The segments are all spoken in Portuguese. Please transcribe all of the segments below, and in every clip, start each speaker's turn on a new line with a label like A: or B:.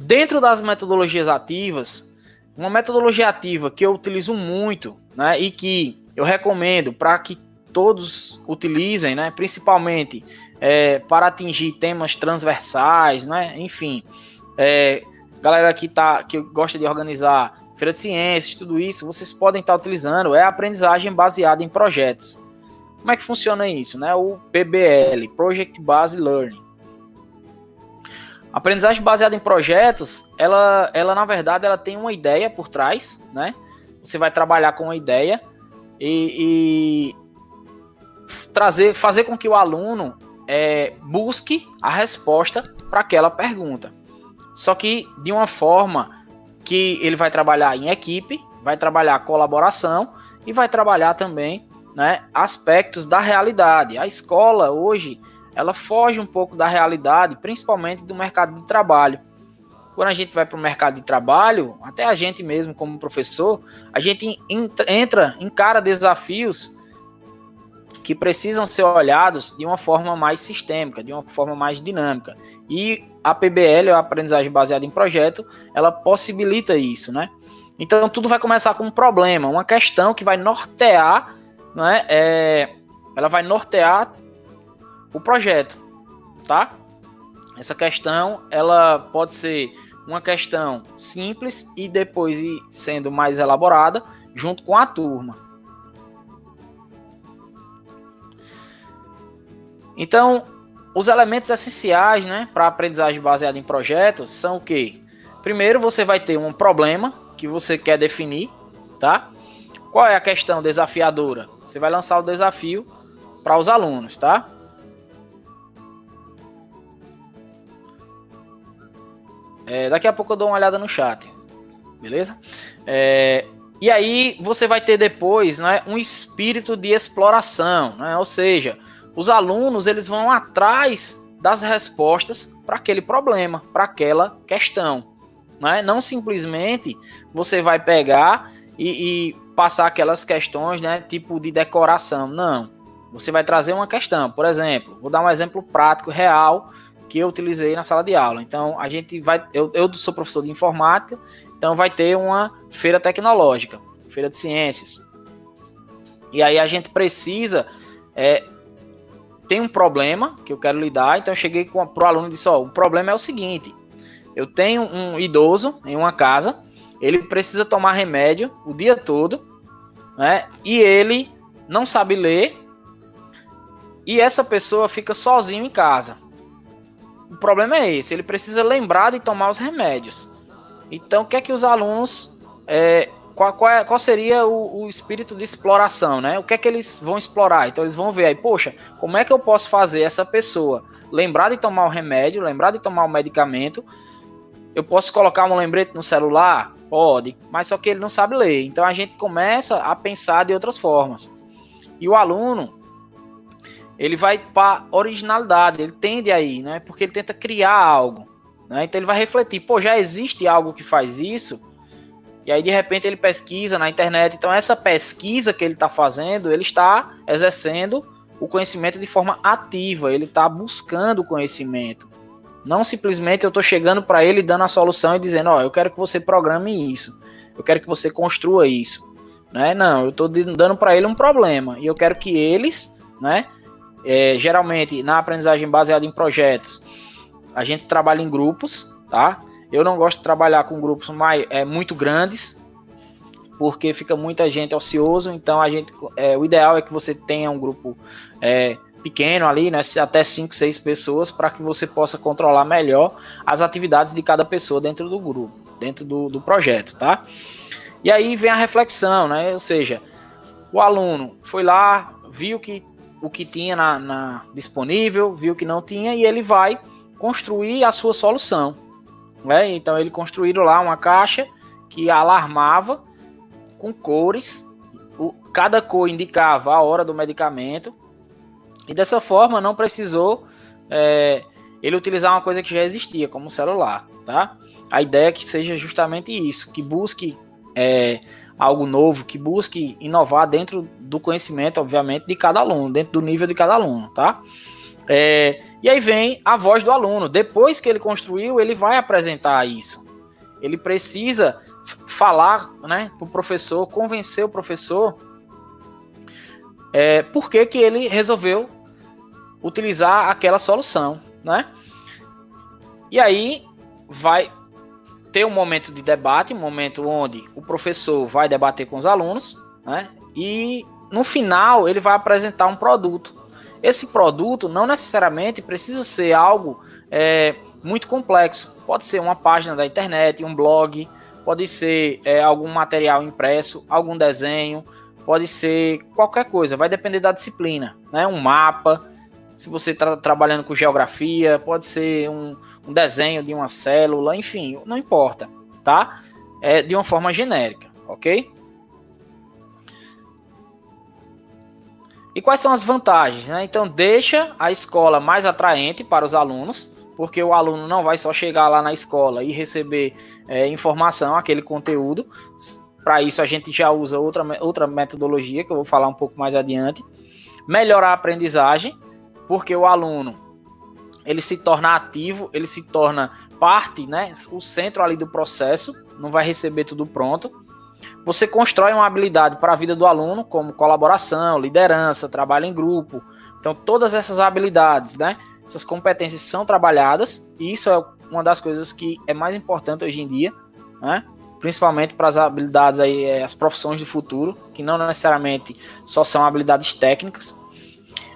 A: Dentro das metodologias ativas, uma metodologia ativa que eu utilizo muito, né, e que eu recomendo para que todos utilizem, né, principalmente para atingir temas transversais, né, enfim, galera que gosta de organizar feira de ciências, tudo isso, vocês podem estar utilizando, é a aprendizagem baseada em projetos. Como é que funciona isso, né? O PBL, Project Based Learning. A aprendizagem baseada em projetos, ela na verdade, ela tem uma ideia por trás, né? Você vai trabalhar com uma ideia e fazer com que o aluno busque a resposta para aquela pergunta. Só que de uma forma que ele vai trabalhar em equipe, vai trabalhar colaboração e vai trabalhar também, né, aspectos da realidade. A escola hoje, ela foge um pouco da realidade, principalmente do mercado de trabalho. Quando a gente vai para o mercado de trabalho, até a gente mesmo como professor, a gente encara desafios que precisam ser olhados de uma forma mais sistêmica, de uma forma mais dinâmica. E a PBL, a aprendizagem baseada em projeto, ela possibilita isso, né? Então tudo vai começar com um problema, uma questão que vai nortear, né? Ela vai nortear o projeto, tá? Essa questão, ela pode ser uma questão simples e depois ir sendo mais elaborada junto com a turma. Então, os elementos essenciais, né, para a aprendizagem baseada em projetos são o quê? Primeiro, você vai ter um problema que você quer definir, tá? Qual é a questão desafiadora? Você vai lançar o desafio para os alunos, tá? Daqui a pouco eu dou uma olhada no chat, beleza? E aí você vai ter depois, né, um espírito de exploração, né? Ou seja, os alunos eles vão atrás das respostas para aquele problema, para aquela questão, né? Não simplesmente você vai pegar e passar aquelas questões, né, tipo de decoração, não. Você vai trazer uma questão, por exemplo, vou dar um exemplo prático, real, que eu utilizei na sala de aula. Então, a gente vai, eu sou professor de informática, então vai ter uma feira tecnológica, feira de ciências. E aí a gente precisa, tem um problema que eu quero lidar, então eu cheguei para o aluno e disse, o problema é o seguinte, eu tenho um idoso em uma casa, ele precisa tomar remédio o dia todo, né, e ele não sabe ler, e essa pessoa fica sozinho em casa. O problema é esse, ele precisa lembrar de tomar os remédios. Então, o que é que os alunos... Qual seria o espírito de exploração, né? O que é que eles vão explorar? Então, eles vão ver aí, poxa, como é que eu posso fazer essa pessoa lembrar de tomar o remédio, lembrar de tomar o medicamento? Eu posso colocar um lembrete no celular? Pode, mas só que ele não sabe ler. Então, a gente começa a pensar de outras formas. E o aluno, ele vai para originalidade, ele tende aí, né? Porque ele tenta criar algo, né? Então, ele vai refletir, já existe algo que faz isso? E aí, de repente, ele pesquisa na internet. Então, essa pesquisa que ele está fazendo, ele está exercendo o conhecimento de forma ativa. Ele está buscando o conhecimento. Não simplesmente eu estou chegando para ele, dando a solução e dizendo, eu quero que você programe isso. Eu quero que você construa isso. Né? Não, eu estou dando para ele um problema. E eu quero que eles, né, geralmente, na aprendizagem baseada em projetos, a gente trabalha em grupos, tá? Eu não gosto de trabalhar com grupos muito grandes, porque fica muita gente ocioso. Então, o ideal é que você tenha um grupo pequeno ali, né, até 5, 6 pessoas, para que você possa controlar melhor as atividades de cada pessoa dentro do grupo, dentro do projeto, tá? E aí vem a reflexão, né? Ou seja, o aluno foi lá, viu o que tinha disponível, viu que não tinha, e ele vai construir a sua solução. Então eles construíram lá uma caixa que alarmava com cores, cada cor indicava a hora do medicamento, e dessa forma não precisou ele utilizar uma coisa que já existia, como o celular, tá? A ideia é que seja justamente isso, que busque algo novo, que busque inovar dentro do conhecimento, obviamente, de cada aluno, dentro do nível de cada aluno, tá? E aí vem a voz do aluno. Depois que ele construiu, ele vai apresentar isso. Ele precisa falar, né, para o professor, convencer o professor por que ele resolveu utilizar aquela solução, né? E aí vai ter um momento de debate, um momento onde o professor vai debater com os alunos, né? E no final ele vai apresentar um produto. Esse produto não necessariamente precisa ser algo muito complexo. Pode ser uma página da internet, um blog, pode ser algum material impresso, algum desenho, pode ser qualquer coisa, vai depender da disciplina, né? Um mapa, se você está trabalhando com geografia, pode ser um desenho de uma célula, enfim, não importa, tá? De uma forma genérica, ok? E quais são as vantagens, né? Então, deixa a escola mais atraente para os alunos, porque o aluno não vai só chegar lá na escola e receber informação, aquele conteúdo. Para isso, a gente já usa outra metodologia, que eu vou falar um pouco mais adiante. Melhorar a aprendizagem, porque o aluno ele se torna ativo, ele se torna parte, né? O centro ali do processo, não vai receber tudo pronto. Você constrói uma habilidade para a vida do aluno, como colaboração, liderança, trabalho em grupo. Então, todas essas habilidades, né? Essas competências são trabalhadas, e isso é uma das coisas que é mais importante hoje em dia, né? Principalmente para as habilidades aí, as profissões do futuro, que não necessariamente só são habilidades técnicas.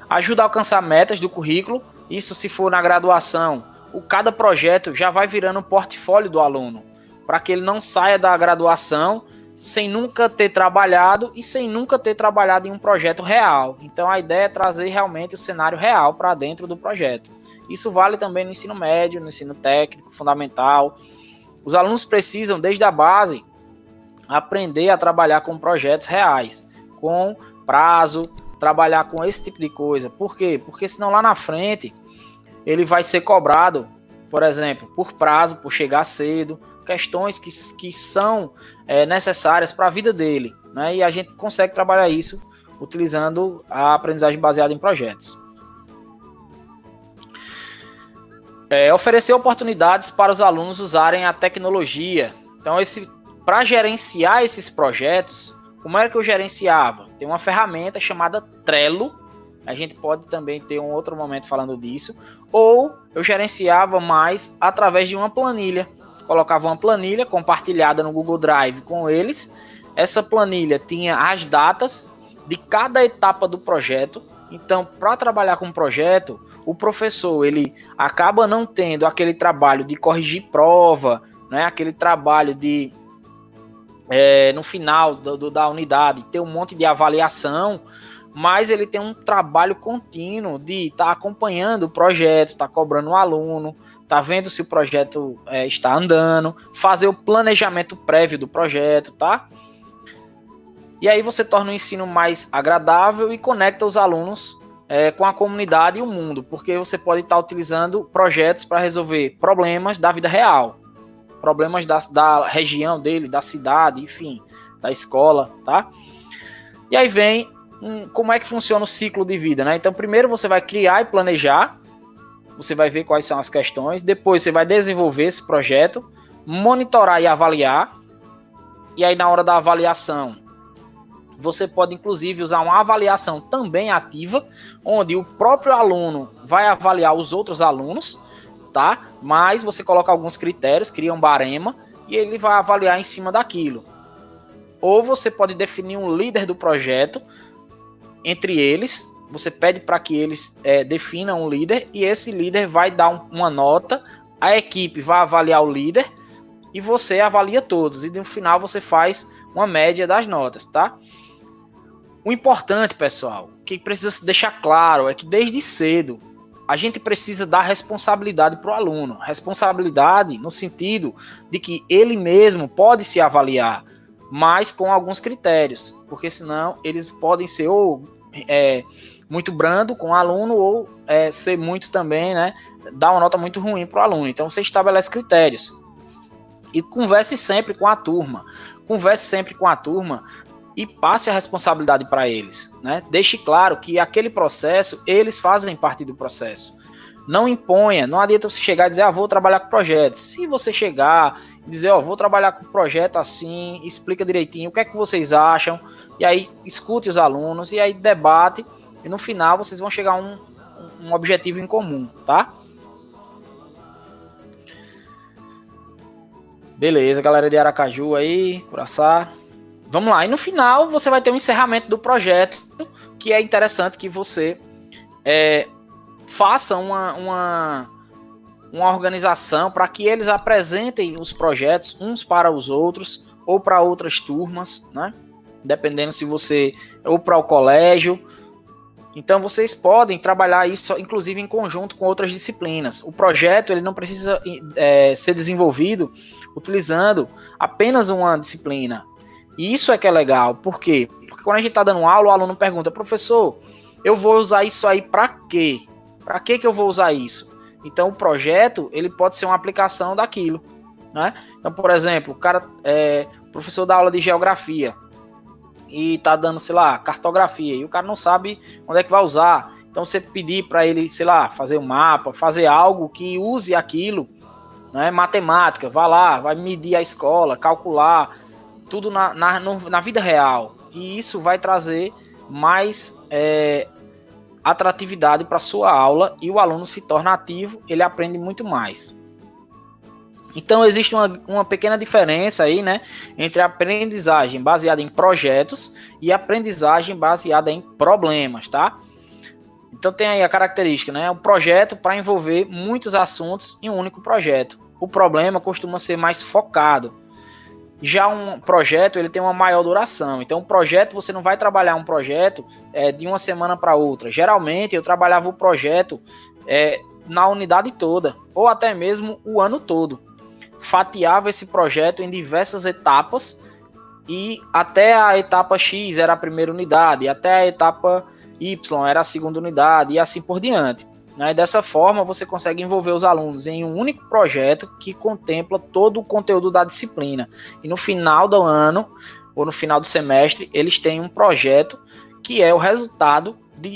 A: Ajuda a alcançar metas do currículo, isso se for na graduação, cada projeto já vai virando um portfólio do aluno, para que ele não saia da graduação sem nunca ter trabalhado e sem nunca ter trabalhado em um projeto real. Então a ideia é trazer realmente o cenário real para dentro do projeto. Isso vale também no ensino médio, no ensino técnico, fundamental. Os alunos precisam, desde a base, aprender a trabalhar com projetos reais, com prazo, trabalhar com esse tipo de coisa. Por quê? Porque senão lá na frente ele vai ser cobrado, por exemplo, por prazo, por chegar cedo, questões que são necessárias para a vida dele, né? E a gente consegue trabalhar isso utilizando a aprendizagem baseada em projetos. Oferecer oportunidades para os alunos usarem a tecnologia. Então, para gerenciar esses projetos, como era que eu gerenciava? Tem uma ferramenta chamada Trello, a gente pode também ter um outro momento falando disso, ou eu gerenciava mais através de uma planilha. Colocava uma planilha compartilhada no Google Drive com eles. Essa planilha tinha as datas de cada etapa do projeto. Então, para trabalhar com o projeto, o professor ele acaba não tendo aquele trabalho de corrigir prova, né? Aquele trabalho de, no final da unidade, ter um monte de avaliação, mas ele tem um trabalho contínuo de estar acompanhando o projeto, estar cobrando o aluno, tá vendo se o projeto está andando, fazer o planejamento prévio do projeto, tá? E aí você torna o ensino mais agradável e conecta os alunos com a comunidade e o mundo, porque você pode estar utilizando projetos para resolver problemas da vida real, problemas da região dele, da cidade, enfim, da escola, tá? E aí vem como é que funciona o ciclo de vida, né? Então, primeiro você vai criar e planejar, você vai ver quais são as questões, depois você vai desenvolver esse projeto, monitorar e avaliar, e aí na hora da avaliação, você pode inclusive usar uma avaliação também ativa, onde o próprio aluno vai avaliar os outros alunos, tá? Mas você coloca alguns critérios, cria um barema, e ele vai avaliar em cima daquilo. Ou você pode definir um líder do projeto, entre eles, você pede para que eles definam um líder e esse líder vai dar uma nota, a equipe vai avaliar o líder e você avalia todos. E no final você faz uma média das notas, tá? O importante, pessoal, que precisa se deixar claro é que desde cedo a gente precisa dar responsabilidade para o aluno. Responsabilidade no sentido de que ele mesmo pode se avaliar, mas com alguns critérios, porque senão eles podem ser ou muito brando com o aluno ou ser muito também, né, dar uma nota muito ruim para o aluno. Então você estabelece critérios e converse sempre com a turma. Converse sempre com a turma e passe a responsabilidade para eles, né? Deixe claro que aquele processo, eles fazem parte do processo. Não imponha, não adianta você chegar e dizer, vou trabalhar com projetos. Se você chegar e dizer, vou trabalhar com projeto assim, explica direitinho o que é que vocês acham, e aí escute os alunos, e aí debate, e no final vocês vão chegar a um objetivo em comum, tá? Beleza, galera de Aracaju aí, Curaçá. Vamos lá, e no final você vai ter um encerramento do projeto, que é interessante que você faça uma organização para que eles apresentem os projetos uns para os outros ou para outras turmas, né? Dependendo se você ou para o colégio. Então vocês podem trabalhar isso, inclusive em conjunto com outras disciplinas. O projeto ele não precisa ser desenvolvido utilizando apenas uma disciplina. E isso é que é legal. Por quê? Porque quando a gente está dando aula, o aluno pergunta, professor, eu vou usar isso aí para quê? Para que eu vou usar isso? Então o projeto ele pode ser uma aplicação daquilo, né? Então, por exemplo, o cara professor da aula de geografia e tá dando, sei lá, cartografia e o cara não sabe onde é que vai usar. Então você pedir para ele, sei lá, fazer um mapa, fazer algo que use aquilo, né? Matemática, vai lá, vai medir a escola, calcular tudo na vida real. E isso vai trazer mais atratividade para sua aula e o aluno se torna ativo, ele aprende muito mais. Então existe uma pequena diferença aí, né, entre a aprendizagem baseada em projetos e aprendizagem baseada em problemas, tá? Então tem aí a característica, né, o projeto para envolver muitos assuntos em um único projeto. O problema costuma ser mais focado. Já um projeto ele tem uma maior duração. Então, um projeto, você não vai trabalhar um projeto de uma semana para outra. Geralmente, eu trabalhava o projeto na unidade toda, ou até mesmo o ano todo. Fatiava esse projeto em diversas etapas, e até a etapa X era a primeira unidade, e até a etapa Y era a segunda unidade, e assim por diante. Né? Dessa forma, você consegue envolver os alunos em um único projeto que contempla todo o conteúdo da disciplina. E no final do ano, ou no final do semestre, eles têm um projeto que é o resultado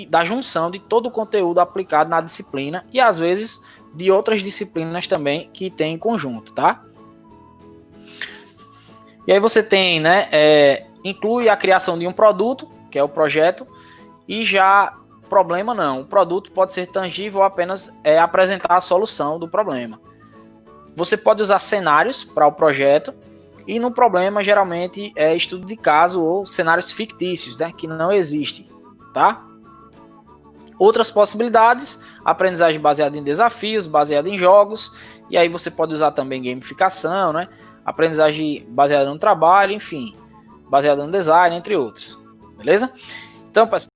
A: da junção de todo o conteúdo aplicado na disciplina e, às vezes, de outras disciplinas também que tem em conjunto, tá? E aí você tem, né, inclui a criação de um produto, que é o projeto, e já... Problema não, o produto pode ser tangível ou apenas apresentar a solução do problema. Você pode usar cenários para o projeto e no problema geralmente é estudo de caso ou cenários fictícios, né, que não existem, tá? Outras possibilidades, aprendizagem baseada em desafios, baseada em jogos, e aí você pode usar também gamificação, né, aprendizagem baseada no trabalho, enfim, baseada no design, entre outros, beleza? Então, pessoal,